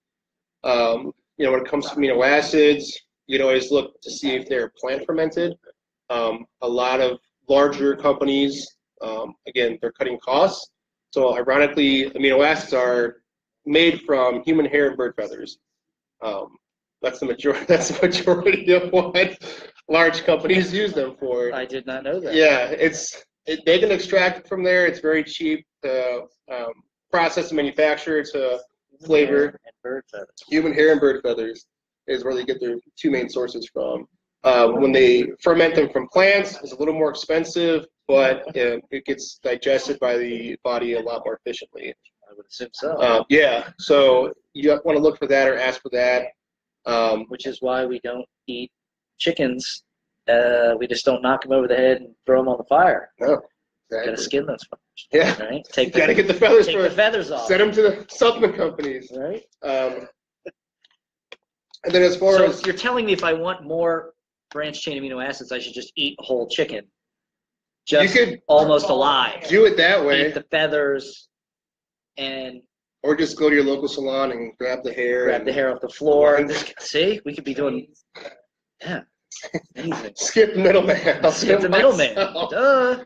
When it comes to amino acids, you'd always look to see if they're plant fermented. A lot of larger companies, again, they're cutting costs. So ironically, amino acids are made from human hair and bird feathers. That's the majority. That's the majority of what large companies use them for. I did not know that. Yeah, they can extract it from there. It's very cheap to process and manufacture to flavor. Human hair and bird feathers is where they get their two main sources from. When they ferment them from plants, it's a little more expensive, but it gets digested by the body a lot more efficiently. I would assume so. Yeah, so you want to look for that or ask for that. Which is why we don't eat chickens. We just don't knock them over the head and throw them on the fire. No. Exactly. Gotta skin those fuckers. Yeah. Right? Gotta get the feathers take the feathers off. Send them to the supplement companies. Right. And then as far as you're telling me if I want more branched chain amino acids, I should just eat a whole chicken. Just you could almost alive. Do it that way. Eat the feathers or just go to your local salon and grab the hair. Grab the hair off the floor. See, we could be doing anything. Skip the middleman. I'll skip the middleman. Duh.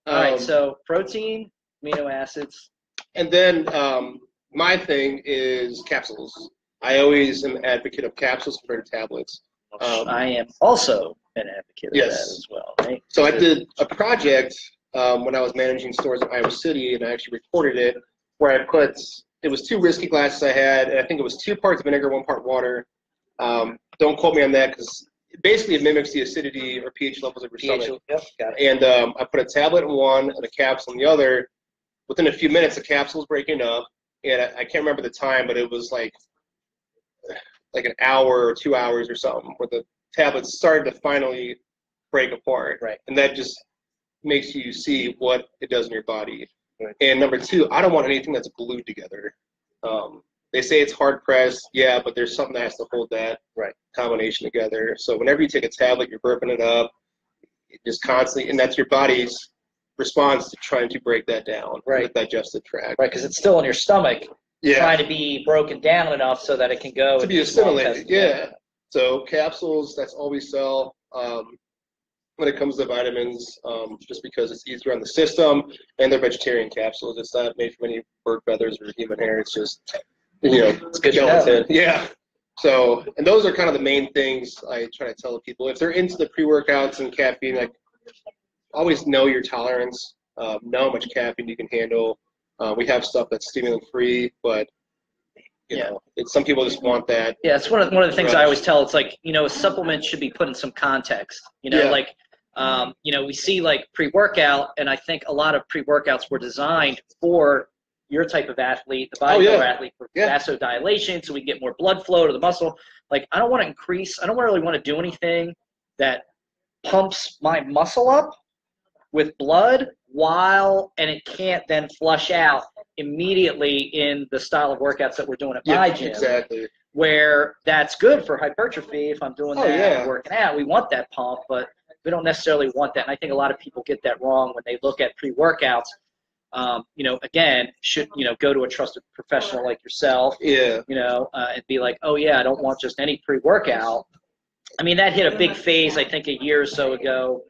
All right, so protein, amino acids. And then my thing is capsules. I always am an advocate of capsules compared to tablets. I am also an advocate of that as well. Right? So I did a project when I was managing stores in Iowa City, and I actually recorded it, where I put, it was 2 whiskey glasses I had, and I think it was 2 parts vinegar, 1 part water. Don't quote me on that, because basically it mimics the acidity or pH levels of your stomach. Yep, got it. And I put a tablet in one and a capsule in the other. Within a few minutes, the capsule was breaking up, and I can't remember the time, but it was like an hour or 2 hours or something, where the tablets started to finally break apart. Right. And that just makes you see what it does in your body. Right. And number 2, I don't want anything that's glued together. They say it's hard pressed, yeah, but there's something that has to hold that combination together. So whenever you take a tablet, you're burping it up, just constantly, and that's your body's response to trying to break that down, the digestive tract. Right, because it's still in your stomach, trying to be broken down enough so that it can go to be assimilated. So capsules, that's all we sell. when it comes to vitamins, just because it's easier on the system, and they're vegetarian capsules. It's not made from any bird feathers or human hair. It's just, it's good gelatin. Yeah. So, and those are kind of the main things I try to tell people. If they're into the pre-workouts and caffeine, like, always know your tolerance, know how much caffeine you can handle. We have stuff that's stimulant-free, but you know, some people just want that. Yeah, it's one of the things I always tell. It's like, a supplement should be put in some context. Like, we see like pre-workout, and I think a lot of pre-workouts were designed for your type of athlete, the bodybuilder athlete, for vasodilation, so we get more blood flow to the muscle. Like, I don't really want to do anything that pumps my muscle up with blood and it can't then flush out immediately in the style of workouts that we're doing at my gym. Exactly. Where that's good for hypertrophy. If I'm doing that and working out, we want that pump, but we don't necessarily want that. And I think a lot of people get that wrong when they look at pre-workouts. Again, should, go to a trusted professional like yourself, and be like, oh yeah, I don't want just any pre-workout. I mean, that hit a big phase, I think, a year or so ago,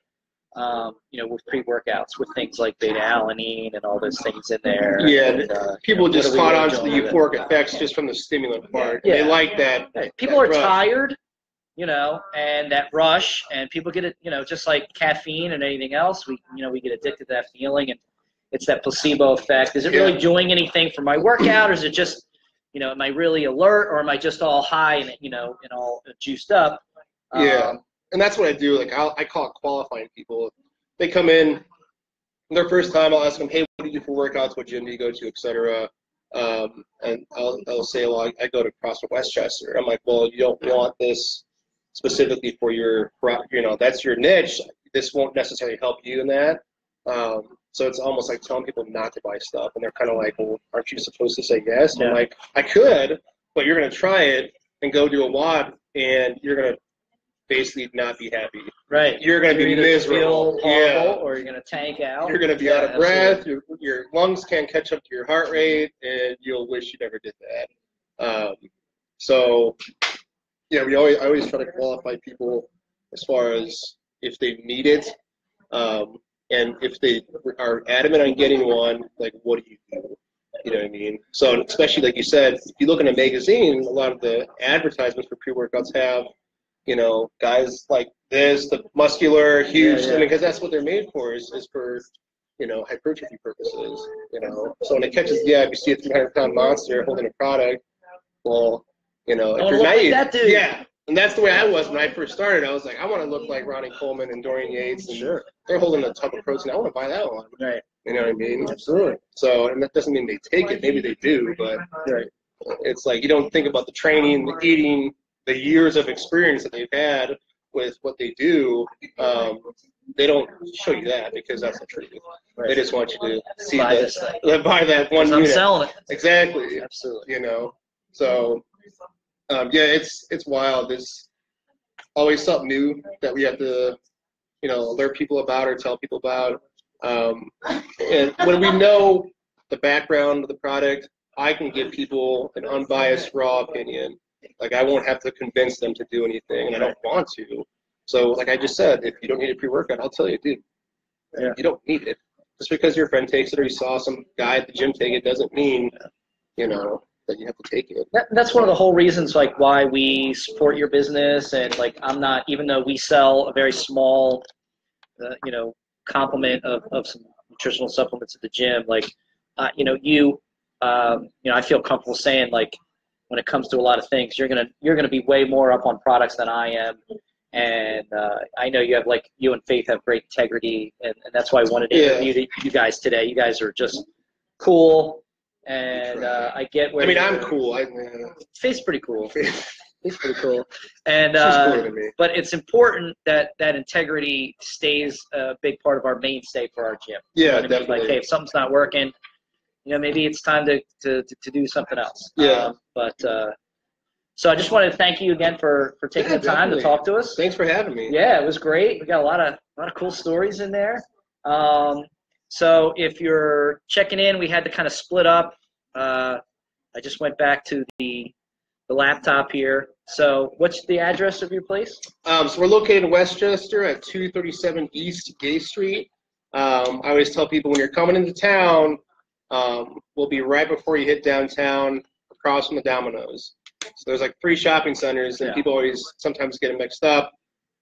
with pre-workouts, with things like beta-alanine and all those things in there. Yeah, and, people just caught on to the euphoric effects just from the stimulant part. Yeah. They like that. People are tired, and that rush, and people get it, just like caffeine and anything else. We get addicted to that feeling, and it's that placebo effect. Is it really doing anything for my workout, or is it just, am I really alert, or am I just all high and all juiced up? And that's what I do. Like, I call it qualifying people. They come in their first time. I'll ask them, hey, what do you do for workouts? What gym do you go to, etc. And I'll say, well, I go to CrossFit Westchester. I'm like, well, you don't want this specifically for your, that's your niche. This won't necessarily help you in that. So it's almost like telling people not to buy stuff, and they're kind of like, well, aren't you supposed to say yes? And I'm like, I could, but you're going to try it and go do a WOD, and you're going to basically not be happy. Right. You're going to be miserable. Feel horrible, or you're going to tank out. You're going to be out of breath. Your lungs can't catch up to your heart rate, and you'll wish you never did that. I always try to qualify people as far as if they need it. And if they are adamant on getting one, like, what do you do? You know what I mean? So especially like you said, if you look in a magazine, a lot of the advertisements for pre-workouts have, guys like this, the muscular, huge, because that's what they're made for, is for, hypertrophy purposes, So when it catches the eye, if you see a 300-pound monster holding a product, well, if you're naive, like that dude. And that's the way I was when I first started. I was like, I want to look like Ronnie Coleman and Dorian Yates. And they're holding a tub of protein. I want to buy that one. Right. You know what I mean? Absolutely. So, and that doesn't mean they take it. Maybe they do, but it's like you don't think about the training, the eating, the years of experience that they've had with what they do. They don't show you that because that's the truth. Right. They just want you to see buy that one unit. I'm selling it. Exactly. Absolutely. So. It's wild. There's always something new that we have to, alert people about or tell people about. And when we know the background of the product, I can give people an unbiased, raw opinion. Like, I won't have to convince them to do anything, and I don't want to. So, like I just said, if you don't need a pre-workout, I'll tell you, dude, you don't need it. Just because your friend takes it or you saw some guy at the gym take it doesn't mean, that you have to take it. That's one of the whole reasons, like, why we support your business. And like, I'm not, even though we sell a very small, complement of some nutritional supplements at the gym, like, I feel comfortable saying, like, when it comes to a lot of things, you're gonna be way more up on products than I am. And I know you and Faith have great integrity, and that's why I wanted to interview you guys today. You guys are just cool. And I get where I'm cool. Faith's pretty cool. Faith's pretty cool. And but it's important that integrity stays a big part of our mainstay for our gym. Yeah, definitely. Like, hey, if something's not working, maybe it's time to do something else. Yeah. So I just wanted to thank you again for taking the time to talk to us. Thanks for having me. Yeah, it was great. We got a lot of cool stories in there. So if you're checking in, we had to kind of split up. I just went back to the laptop here. So what's the address of your place? So we're located in Westchester at 237 East Gay Street. I always tell people when you're coming into town, we'll be right before you hit downtown, across from the Domino's. So there's like 3 shopping centers, and people always sometimes get them mixed up.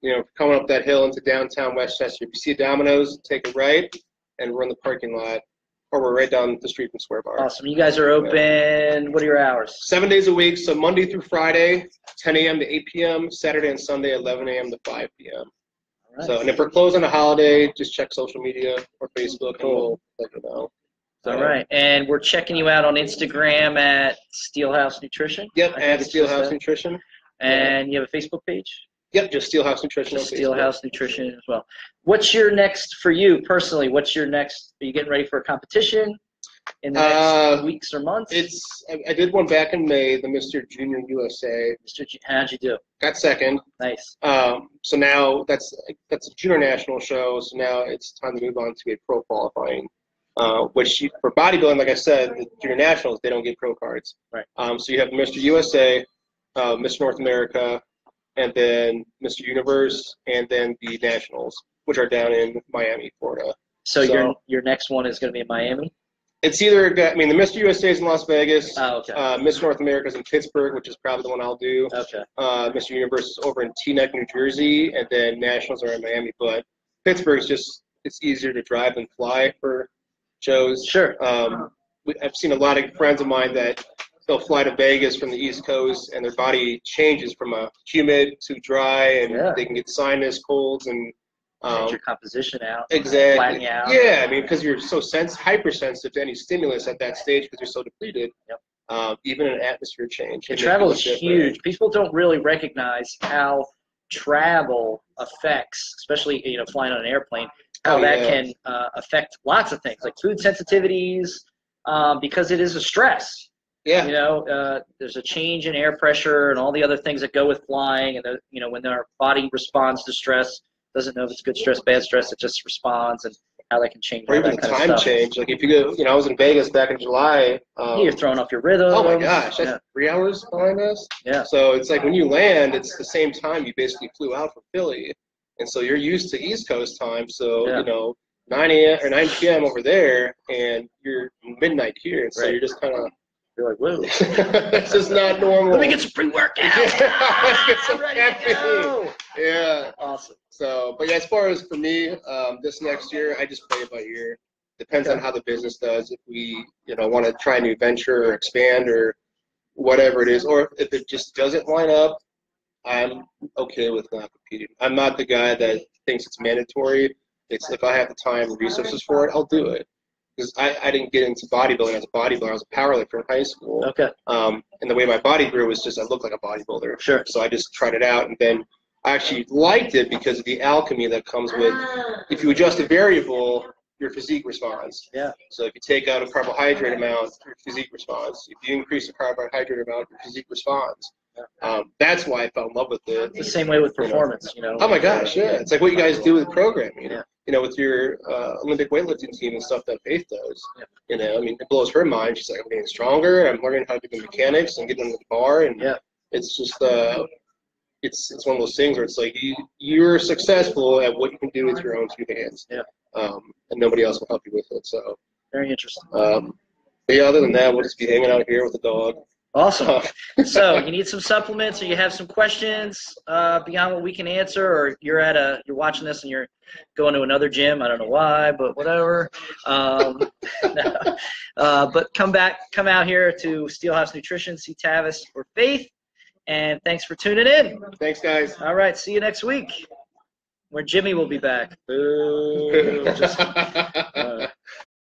You know, coming up that hill into downtown Westchester, if you see a Domino's, take a right, and we're in the parking lot, or we're right down the street from Square Bar. Awesome. You guys are open, what are your hours? 7 days a week, so Monday through Friday, 10 a.m. to 8 p.m., Saturday and Sunday, 11 a.m. to 5 p.m. Right. So, and if we're closed on a holiday, just check social media or Facebook, and we'll let you know. All right, and we're checking you out on Instagram at Steele House Nutrition. Yep, at Steele House Nutrition. And you have a Facebook page? Yep, just Steele House Nutrition. Steele House Nutrition as well. What's your next, for you personally, what's your next, are you getting ready for a competition in the next weeks or months? I did one back in May, the Mr. Junior USA. How'd you do? Got second. Nice. So now that's a junior national show, so now it's time to move on to a pro qualifying. Which for bodybuilding, like I said, the junior nationals, they don't get pro cards. Right. So you have Mr. USA, Mr. North America, and then Mr. Universe, and then the nationals, which are down in Miami, Florida. So your next one is going to be in Miami? It's either, I mean, the Mr. USA is in Las Vegas. Oh, okay. Mr. North America is in Pittsburgh, which is probably the one I'll do. Okay. Mr. Universe is over in Teaneck, New Jersey, and then nationals are in Miami. But Pittsburgh is just, it's easier to drive than fly for shows. Sure. I've seen a lot of friends of mine that they'll fly to Vegas from the East Coast, and their body changes from a humid to dry, and they can get sinus, colds, and change your composition out. Exactly. Flattening out. Yeah, I mean, because you're so hypersensitive to any stimulus at that stage because you're so depleted. Yep. Even an atmosphere change. And travel is huge. People don't really recognize how travel affects, especially flying on an airplane, how that can affect lots of things like food sensitivities, because it is a stress. Yeah. There's a change in air pressure and all the other things that go with flying, and when our body responds to stress, doesn't know if it's good stress, bad stress, it just responds, and how that can change. Or even the time change. Like if you go, I was in Vegas back in July. You're throwing off your rhythm. Oh my gosh, that's 3 hours behind us. Yeah. So it's like when you land, it's the same time you basically flew out from Philly, and so you're used to East Coast time. So 9 a.m. or 9 p.m. over there, and you're midnight here, and so you're just kind of. You're like, whoa. This is not normal. Let me get some pre-workout. Get some caffeine. Yeah. Awesome. So, but yeah, as far as for me, this next year, I just play it by ear. Depends on how the business does. If we, want to try a new venture or expand or whatever it is, or if it just doesn't line up, I'm okay with not competing. I'm not the guy that thinks it's mandatory. It's if I have the time and resources for it, I'll do it. Because I didn't get into bodybuilding as a bodybuilder. I was a powerlifter in high school. Okay. And the way my body grew was just I looked like a bodybuilder. Sure. So I just tried it out, and then I actually liked it because of the alchemy that comes with if you adjust a variable, your physique responds. Yeah. So if you take out a carbohydrate amount, your physique responds. If you increase the carbohydrate amount, your physique responds. That's why I fell in love with it. It's the same way with performance, Oh my gosh, yeah. It's like what you guys do with programming. With your Olympic weightlifting team and stuff that Faith does. I mean, it blows her mind. She's like, I'm getting stronger. I'm learning how to do the mechanics and getting in the bar. And it's just, it's one of those things where it's like you're successful at what you can do with your own 2 hands. Yeah. And nobody else will help you with it. So. Very interesting. But yeah, other than that, we'll just be hanging out here with the dog. Awesome. So you need some supplements, or you have some questions beyond what we can answer, or you're watching this and you're going to another gym. I don't know why, but whatever. But come out here to Steele House Nutrition, see Tavish or Faith, and thanks for tuning in. Thanks, guys. All right, see you next week, where Jimmy will be back. Boo.